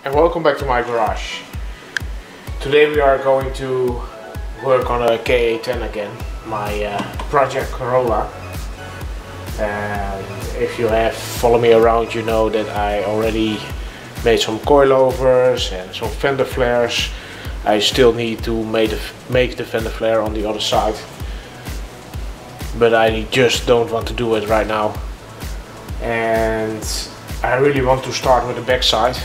And welcome back to my garage. Today we are going to work on a KE10 again, my project Corolla. And if you have followed me around, you know that I already made some coilovers and some fender flares. I still need to make the fender flare on the other side, but I just don't want to do it right now. And I really want to start with the back side.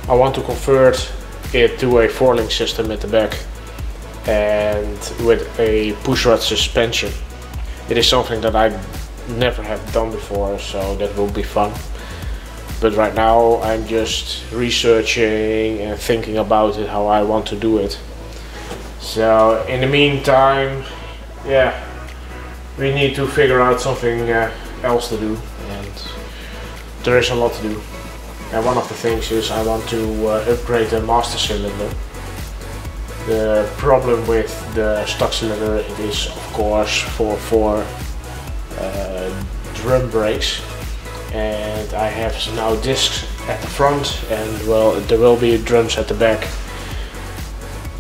I want to convert it to a 4-link system at the back and with a pushrod suspension. It is something that I never have done before, so that will be fun. But right now I'm just researching and thinking about it, how I want to do it. So in the meantime, yeah, we need to figure out something else to do, and there is a lot to do. And one of the things is I want to upgrade the master cylinder. The problem with the stock cylinder, it is of course for drum brakes, and I have now discs at the front, and well, there will be drums at the back.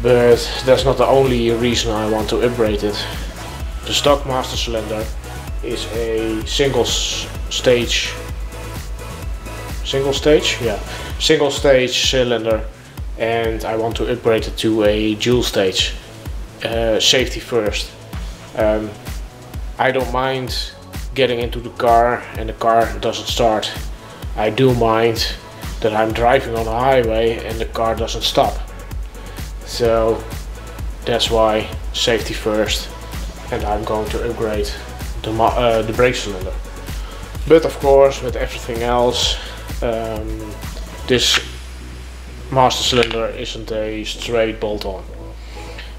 But that's not the only reason I want to upgrade it. The stock master cylinder is a single stage cylinder, and I want to upgrade it to a dual stage. Safety first. I don't mind getting into the car and the car doesn't start. I do mind that I'm driving on a highway and the car doesn't stop. So that's why safety first, and I'm going to upgrade the brake cylinder. But of course, with everything else, this master cylinder isn't a straight bolt-on.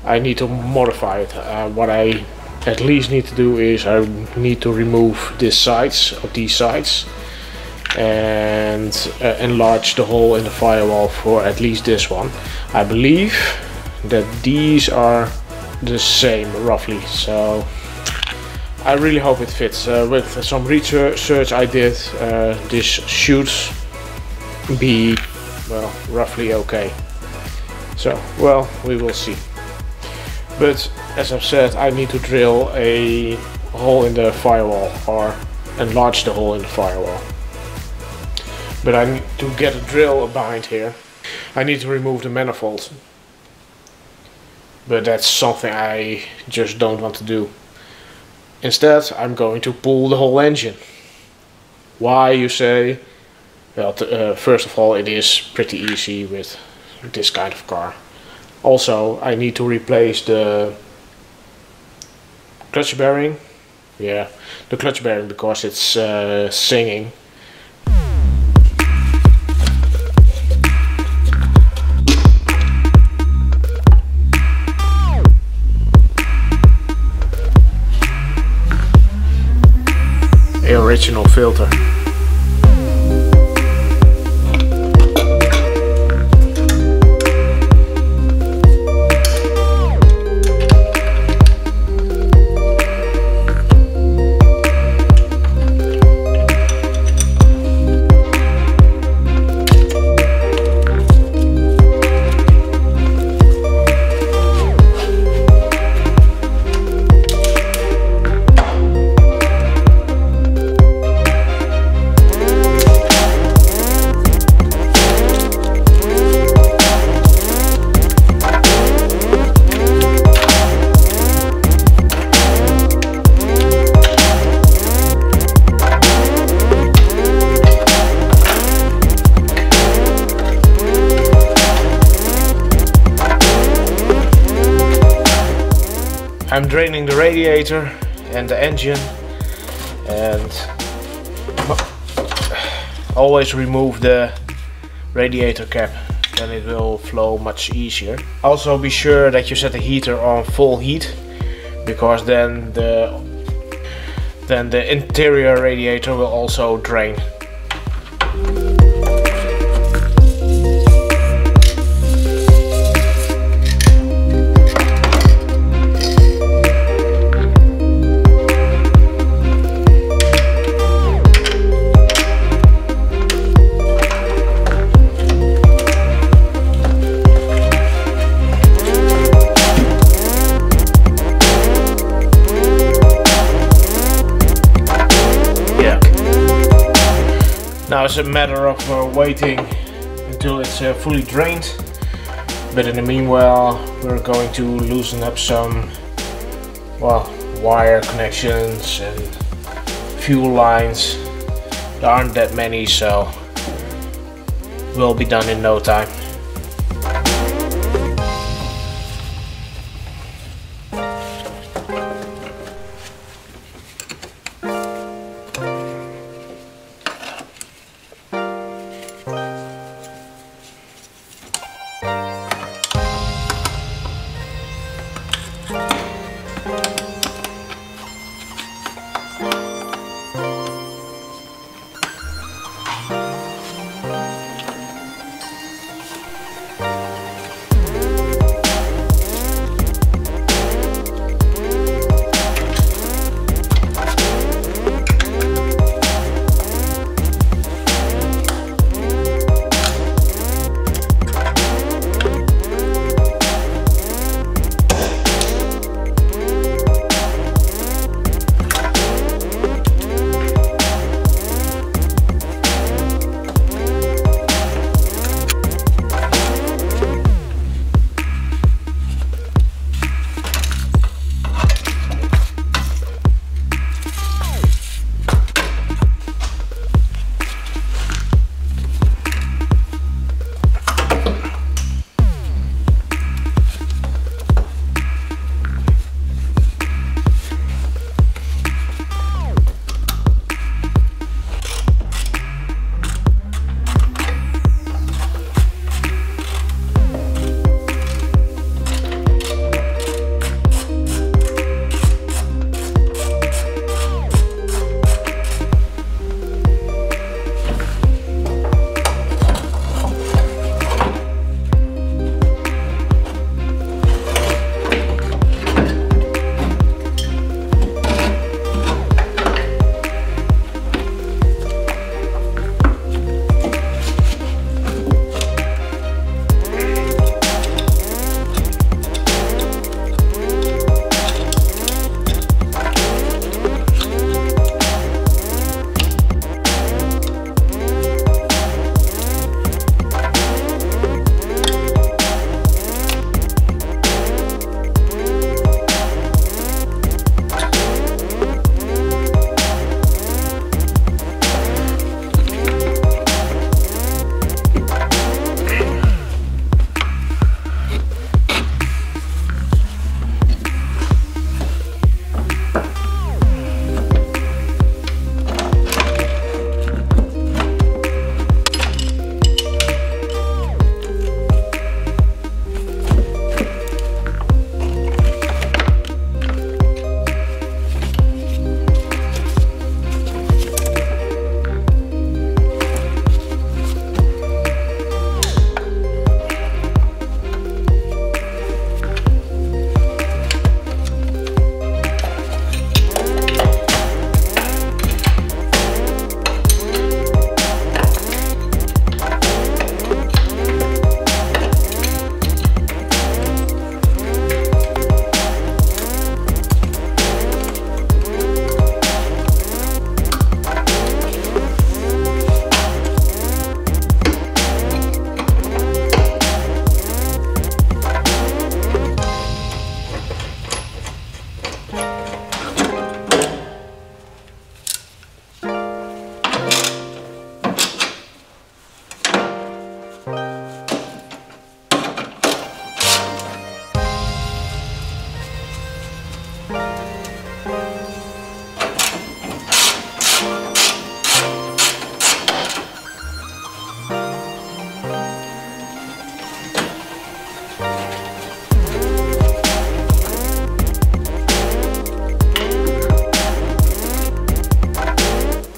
I need to modify it. What I at least need to do is I need to remove these sides and enlarge the hole in the firewall for at least this one. I believe that these are the same roughly, so I really hope it fits. With some research I did, this should be, well, roughly okay. So, well, we will see. But as I've said, I need to drill a hole in the firewall, or enlarge the hole in the firewall. But I need to get a drill behind here. I need to remove the manifold. But that's something I just don't want to do. Instead, I'm going to pull the whole engine. Why, you say? Well, first of all, it is pretty easy with this kind of car. Also, I need to replace the clutch bearing. Yeah, the clutch bearing, because it's singing. The original filter. I'm draining the radiator and the engine, and always remove the radiator cap, then it will flow much easier. Also be sure that you set the heater on full heat, because then the interior radiator will also drain. it's a matter of waiting until it's fully drained. But in the meanwhile, we're going to loosen up some, well, wire connections and fuel lines. There aren't that many, so we'll be done in no time.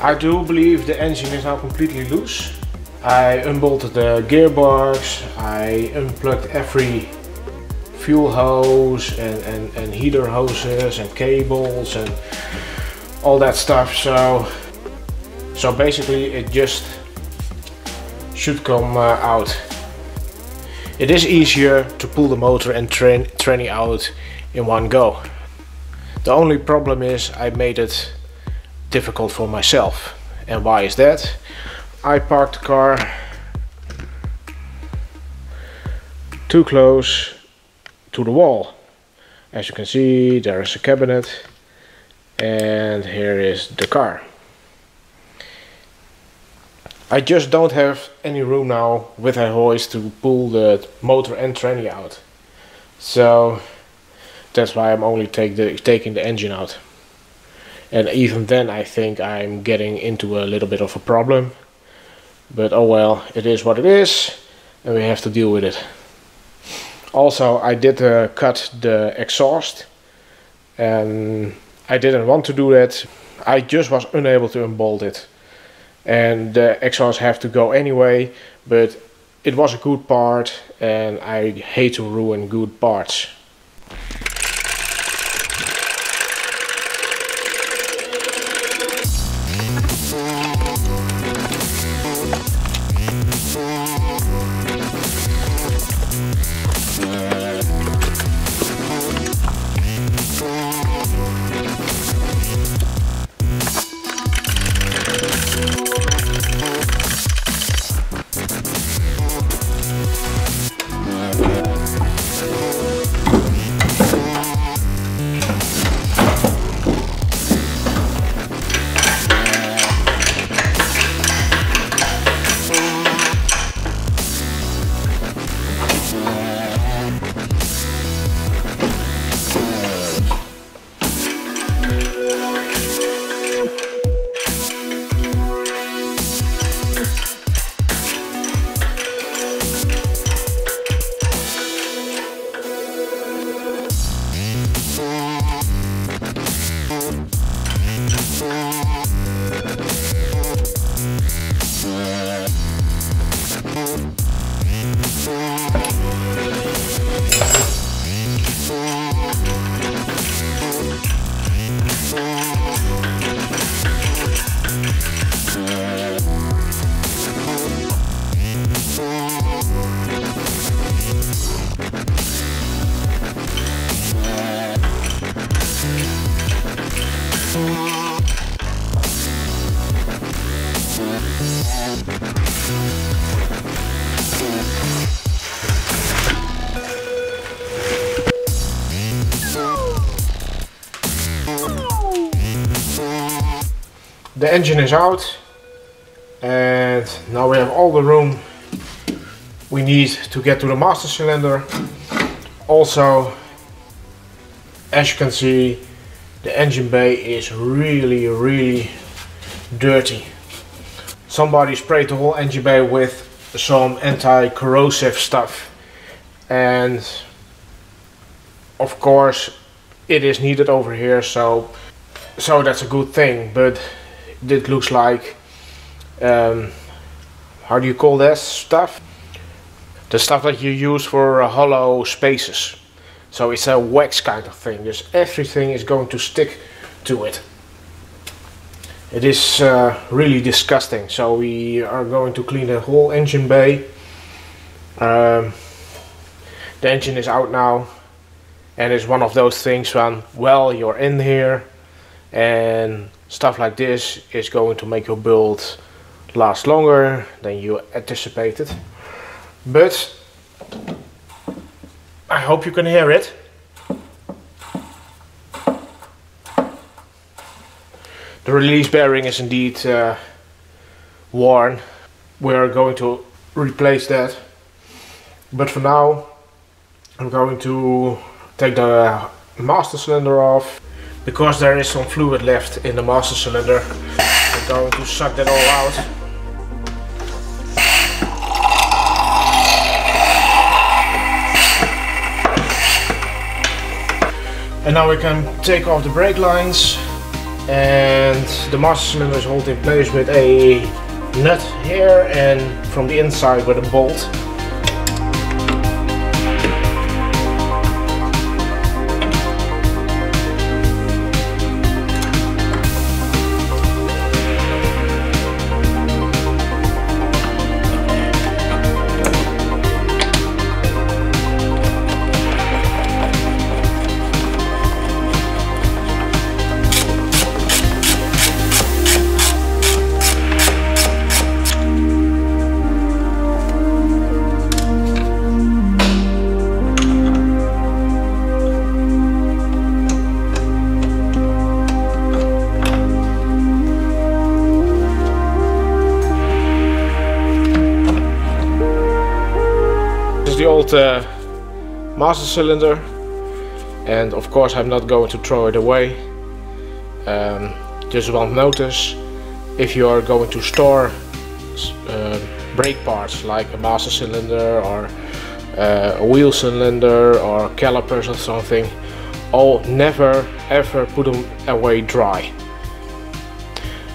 I do believe the engine is now completely loose. I unbolted the gearbox, I unplugged every fuel hose and heater hoses and cables and all that stuff, so basically it just should come out. It is easier to pull the motor and tranny out in one go. The only problem is I made it difficult for myself. And why is that? I parked the car too close to the wall. As you can see, there is a cabinet and here is the car. I just don't have any room now with a hoist to pull the motor and tranny out. So that's why I'm only taking the engine out. And even then I think I'm getting into a little bit of a problem. But oh well, it is what it is and we have to deal with it. Also, I did cut the exhaust and I didn't want to do that. I just was unable to unbolt it. And the exhaust have to go anyway, but it was a good part and I hate to ruin good parts. The engine is out and now we have all the room we need to get to the master cylinder. Also, as you can see, the engine bay is really dirty. Somebody sprayed the whole engine bay with some anti-corrosive stuff, and of course it is needed over here, so that's a good thing. But it looks like how do you call that stuff? The stuff that you use for hollow spaces. So it's a wax kind of thing. Just everything is going to stick to it. It is really disgusting. So we are going to clean the whole engine bay. The engine is out now, and it's one of those things when, well, you're in here and stuff like this is going to make your build last longer than you anticipated. But I hope you can hear it. The release bearing is indeed worn. We are going to replace that. But for now, I'm going to take the master cylinder off, because there is some fluid left in the master cylinder. I'm going to suck that all out. And now we can take off the brake lines, and the master cylinder is held in place with a nut here and from the inside with a bolt. the old master cylinder, and of course I'm not going to throw it away. Just one notice, if you are going to store brake parts like a master cylinder or a wheel cylinder or calipers or something, never ever put them away dry.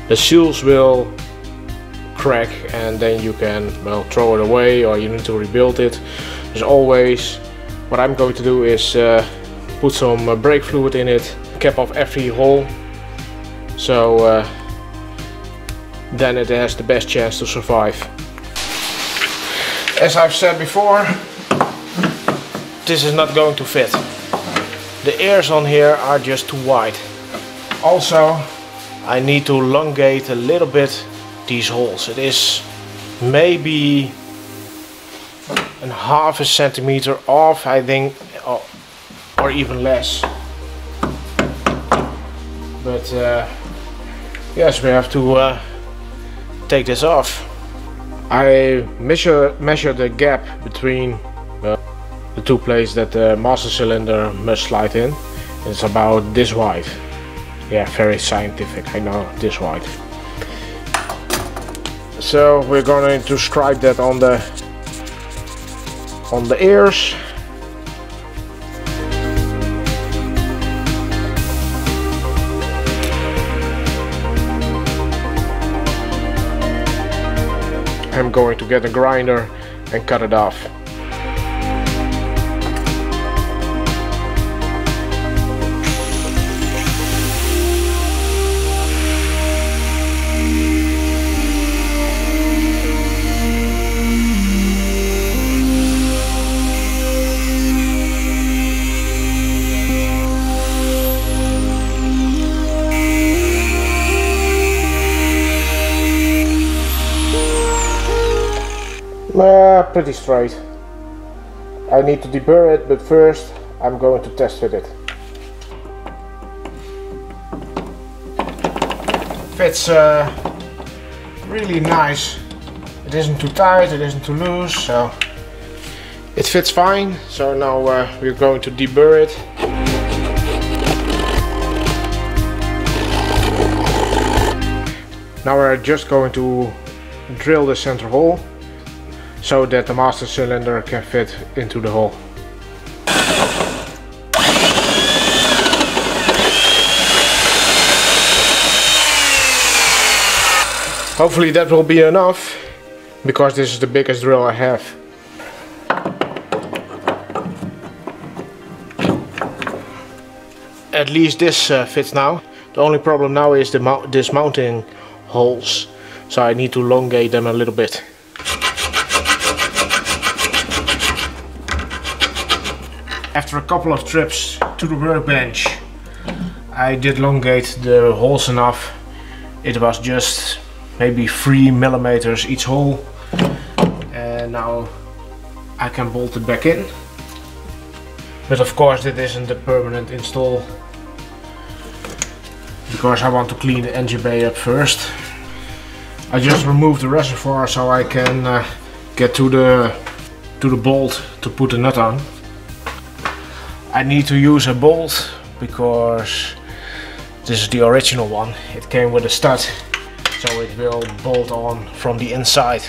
The seals will crack and then you can, well, throw it away or you need to rebuild it. As always, what I'm going to do is put some brake fluid in it, cap off every hole, so then it has the best chance to survive. As I've said before, this is not going to fit. The ears on here are just too wide. Also, I need to elongate a little bit these holes. It is maybe a half a centimeter off, I think, or even less. But yes, we have to take this off. I measure the gap between the two places that the master cylinder must slide in. It's about this wide. Yeah, very scientific, I know, this wide. So we're going to scribe that on the ears. I'm going to get a grinder and cut it off. Pretty straight. I need to deburr it, but first I'm going to test fit it. Fits really nice. It isn't too tight, it isn't too loose, so it fits fine. So now we're going to deburr it. Now we're just going to drill the center hole, so that the master cylinder can fit into the hole. Hopefully that will be enough, because this is the biggest drill I have. At least this fits now. The only problem now is this mounting holes, so I need to elongate them a little bit. After a couple of trips to the workbench, I did elongate the holes enough. It was just maybe 3 millimeters each hole, and now I can bolt it back in. But of course it isn't a permanent install, because I want to clean the engine bay up first. I just removed the reservoir so I can get to the bolt to put the nut on. I need to use a bolt because this is the original one. It came with a stud, so it will bolt on from the inside.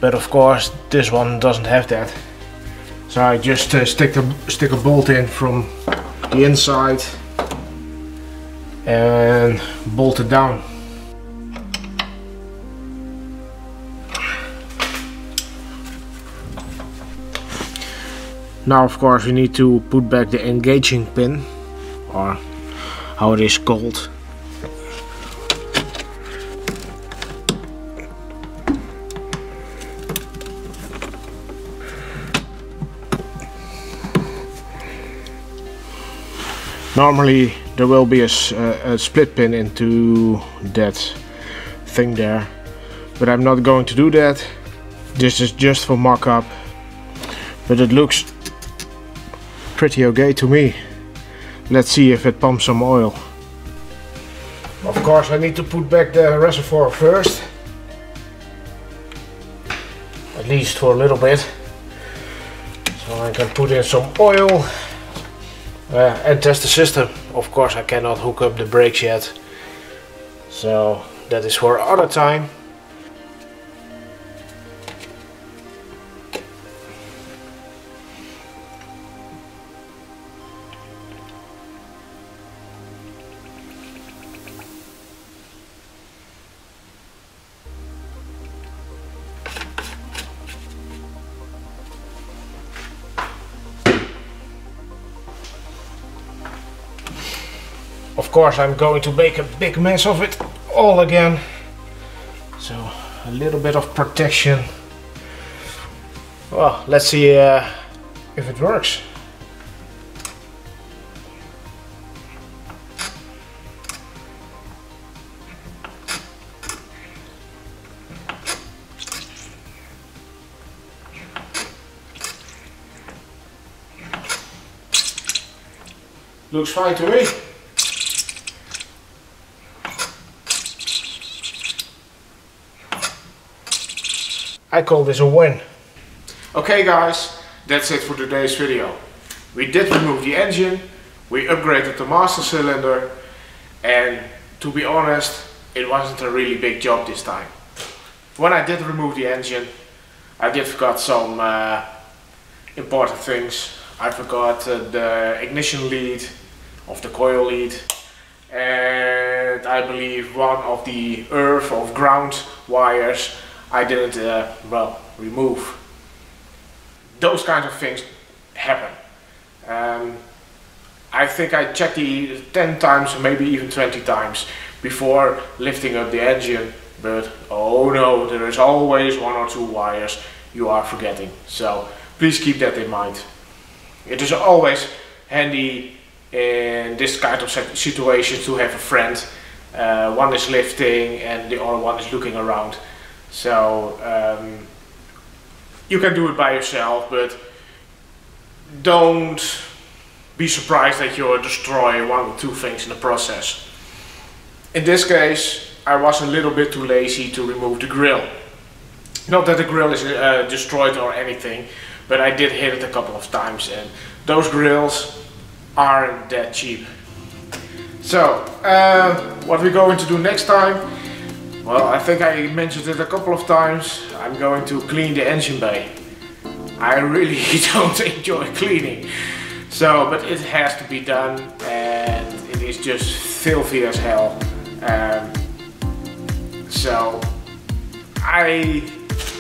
But of course this one doesn't have that. So I just stick a bolt in from the inside and bolt it down. Now of course we need to put back the engaging pin, or how it is called. Normally there will be a split pin into that thing there, but I'm not going to do that. This is just for mock-up, but it looks pretty okay to me. Let's see if it pumps some oil. Of course I need to put back the reservoir first, at least for a little bit. So I can put in some oil and test the system. Of course I cannot hook up the brakes yet, so that is for other time. Of course I'm going to make a big mess of it all again, so a little bit of protection. Well, let's see if it works. Looks fine to me. I call this a win. Okay guys, that's it for today's video. We did remove the engine, we upgraded the master cylinder, and to be honest, it wasn't a really big job this time. When I did remove the engine, I did forget some important things. I forgot the ignition lead of the coil lead, and I believe one of the earth or ground wires I didn't well, remove. Those kinds of things happen. I think I checked the 10 times, maybe even 20 times before lifting up the engine, but oh no, there is always one or two wires you are forgetting. So please keep that in mind. It is always handy in this kind of situation to have a friend. One is lifting and the other one is looking around. So you can do it by yourself, but don't be surprised that you destroy one or two things in the process. In this case, I was a little bit too lazy to remove the grill. Not that the grill is destroyed or anything, but I did hit it a couple of times, and those grills aren't that cheap. So what we're going to do next time, well, I think I mentioned it a couple of times. I'm going to clean the engine bay. I really don't enjoy cleaning. So, but it has to be done, and it is just filthy as hell. So I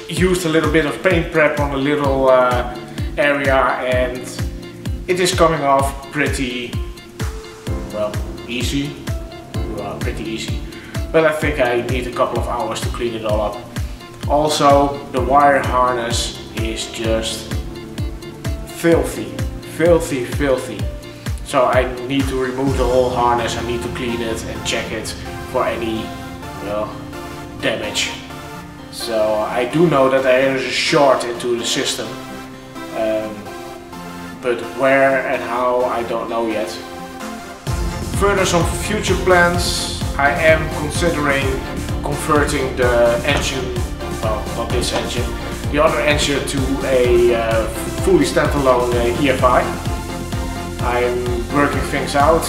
used a little bit of paint prep on a little area, and it is coming off pretty, well, easy. Well, pretty easy. But I think I need a couple of hours to clean it all up. Also, the wire harness is just filthy, filthy, filthy. So I need to remove the whole harness, I need to clean it and check it for any, well, damage. So I do know that there is a short into the system, but where and how I don't know yet. Further, some future plans. I am considering converting the engine, well, not this engine, the other engine to a fully standalone EFI. I'm working things out.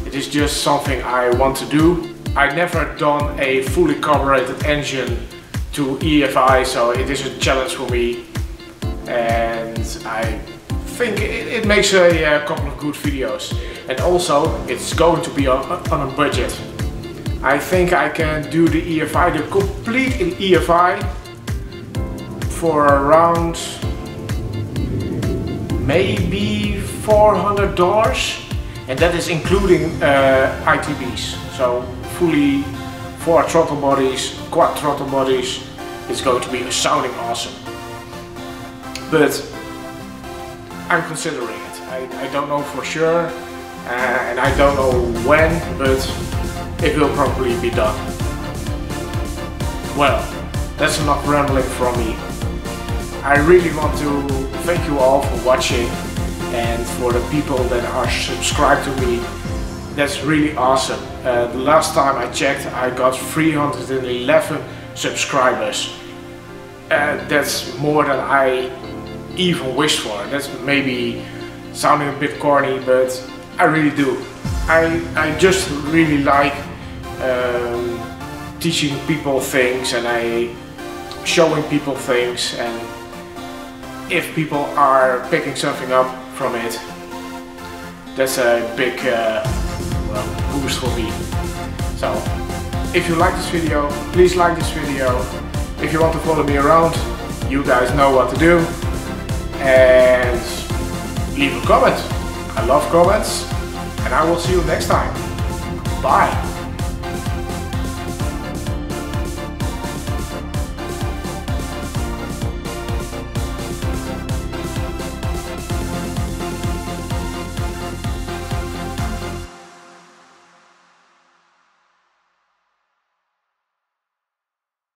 It is just something I want to do. I never done a fully carbureted engine to EFI, so it is a challenge for me, and I think it makes a couple of good videos. And also, it's going to be on a budget. I think I can do the EFI, the complete EFI, for around maybe $400, and that is including ITBs. So fully 4 throttle bodies, quad throttle bodies. It's going to be sounding awesome. But I'm considering it. I don't know for sure, and I don't know when, but it will probably be done. Well, that's enough rambling from me. I really want to thank you all for watching, and for the people that are subscribed to me. That's really awesome. The last time I checked, I got 311 subscribers. That's more than I even wish for. That's maybe sounding a bit corny, but I really do. I just really like teaching people things, and showing people things, and if people are picking something up from it, that's a big well, boost for me. So if you like this video, please like this video. If you want to follow me around, you guys know what to do, and leave a comment. I love comments, and I will see you next time. Bye.